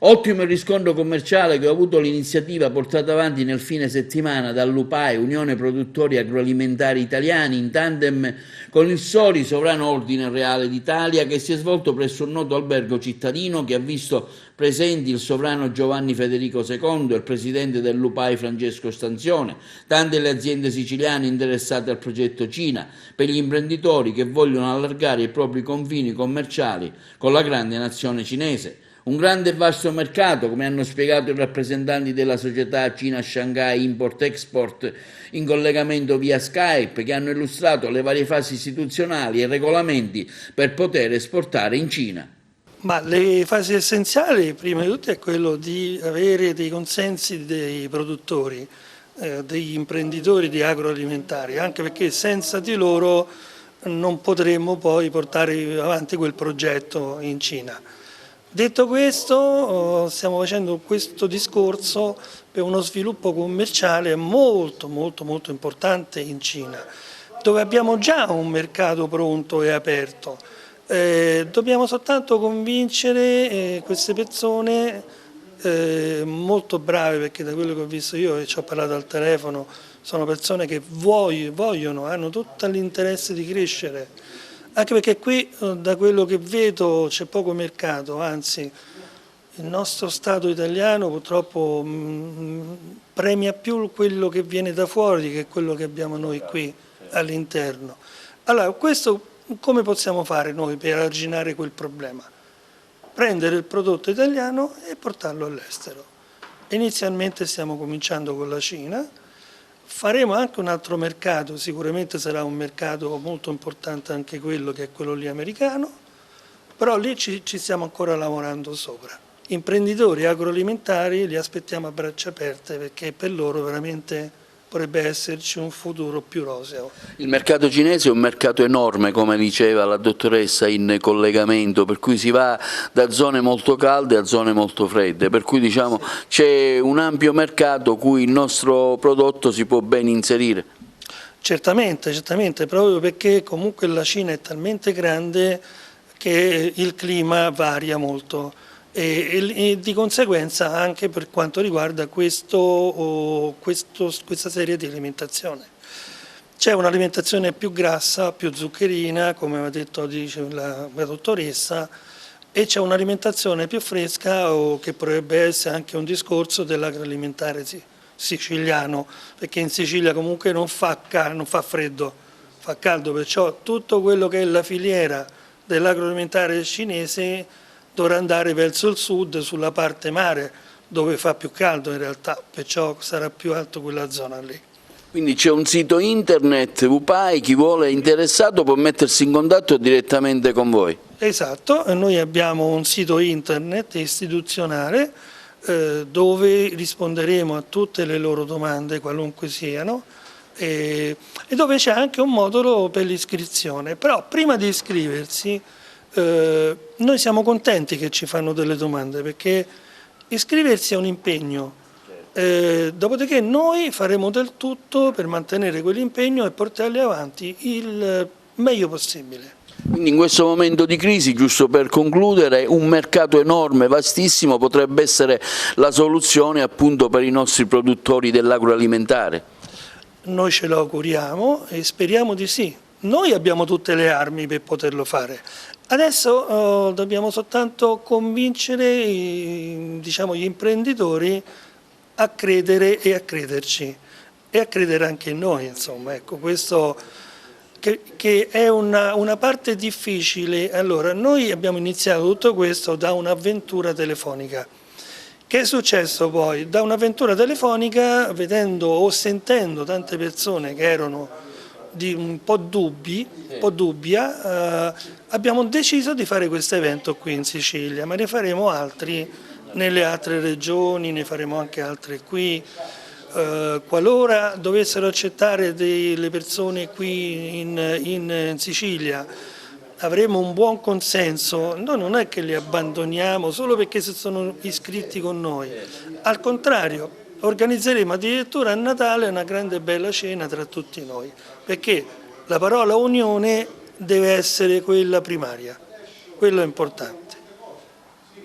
Ottimo il riscontro commerciale che ha avuto l'iniziativa portata avanti nel fine settimana dall'UPAI, Unione Produttori Agroalimentari Italiani, in tandem con il Soli, Sovrano Ordine Reale d'Italia, che si è svolto presso un noto albergo cittadino che ha visto presenti il sovrano Giovanni Federico II e il presidente dell'UPAI Francesco Stanzione, tante le aziende siciliane interessate al progetto Cina, per gli imprenditori che vogliono allargare i propri confini commerciali con la grande nazione cinese. Un grande e vasto mercato, come hanno spiegato i rappresentanti della società Cina Shanghai Import-Export in collegamento via Skype, che hanno illustrato le varie fasi istituzionali e regolamenti per poter esportare in Cina. Ma le fasi essenziali, prima di tutto, è quello di avere dei consensi dei produttori, degli imprenditori di agroalimentari, anche perché senza di loro non potremmo poi portare avanti quel progetto in Cina. Detto questo, stiamo facendo questo discorso per uno sviluppo commerciale molto importante in Cina, dove abbiamo già un mercato pronto e aperto. Dobbiamo soltanto convincere queste persone molto brave, perché da quello che ho visto io e ci ho parlato al telefono, sono persone che vogliono, hanno tutto l'interesse di crescere. Anche perché qui, da quello che vedo, c'è poco mercato, anzi il nostro Stato italiano purtroppo premia più quello che viene da fuori che quello che abbiamo noi qui all'interno. Allora, questo come possiamo fare noi per arginare quel problema? Prendere il prodotto italiano e portarlo all'estero. Inizialmente stiamo cominciando con la Cina. Faremo anche un altro mercato, sicuramente sarà un mercato molto importante anche quello, che è quello lì americano, però lì ci stiamo ancora lavorando sopra. Imprenditori agroalimentari li aspettiamo a braccia aperte, perché per loro veramente potrebbe esserci un futuro più roseo. Il mercato cinese è un mercato enorme, come diceva la dottoressa in collegamento, per cui si va da zone molto calde a zone molto fredde, per cui diciamo c'è un ampio mercato cui il nostro prodotto si può ben inserire. Certamente, proprio perché comunque la Cina è talmente grande che il clima varia molto. E di conseguenza anche per quanto riguarda questa serie di alimentazione. C'è un'alimentazione più grassa, più zuccherina, come aveva detto la dottoressa, e c'è un'alimentazione più fresca, che potrebbe essere anche un discorso dell'agroalimentare siciliano, perché in Sicilia comunque non fa freddo, fa caldo, perciò tutto quello che è la filiera dell'agroalimentare cinese dovrà andare verso il sud, sulla parte mare, dove fa più caldo in realtà, perciò sarà più alto quella zona lì. Quindi c'è un sito internet, UPAI, chi vuole interessato può mettersi in contatto direttamente con voi. Esatto, noi abbiamo un sito internet istituzionale dove risponderemo a tutte le loro domande, qualunque siano, e dove c'è anche un modulo per l'iscrizione, però prima di iscriversi noi siamo contenti che ci fanno delle domande, perché iscriversi è un impegno, dopodiché noi faremo del tutto per mantenere quell'impegno e portarli avanti il meglio possibile. Quindi in questo momento di crisi, giusto per concludere, un mercato enorme, vastissimo, potrebbe essere la soluzione appunto per i nostri produttori dell'agroalimentare? Noi ce lo auguriamo e speriamo di sì. Noi abbiamo tutte le armi per poterlo fare. Adesso dobbiamo soltanto convincere diciamo, gli imprenditori a credere e a crederci e a credere anche in noi, insomma, ecco, questo che è una parte difficile. Allora, noi abbiamo iniziato tutto questo da un'avventura telefonica. Che è successo poi? Da un'avventura telefonica, vedendo o sentendo tante persone che erano un po' dubbia, abbiamo deciso di fare questo evento qui in Sicilia, ma ne faremo altri nelle altre regioni, ne faremo anche altri qui. Qualora dovessero accettare delle persone qui in Sicilia, avremo un buon consenso, noi non è che li abbandoniamo solo perché si sono iscritti con noi, al contrario. Organizzeremo addirittura a Natale una grande e bella cena tra tutti noi, perché la parola unione deve essere quella primaria, quello è importante.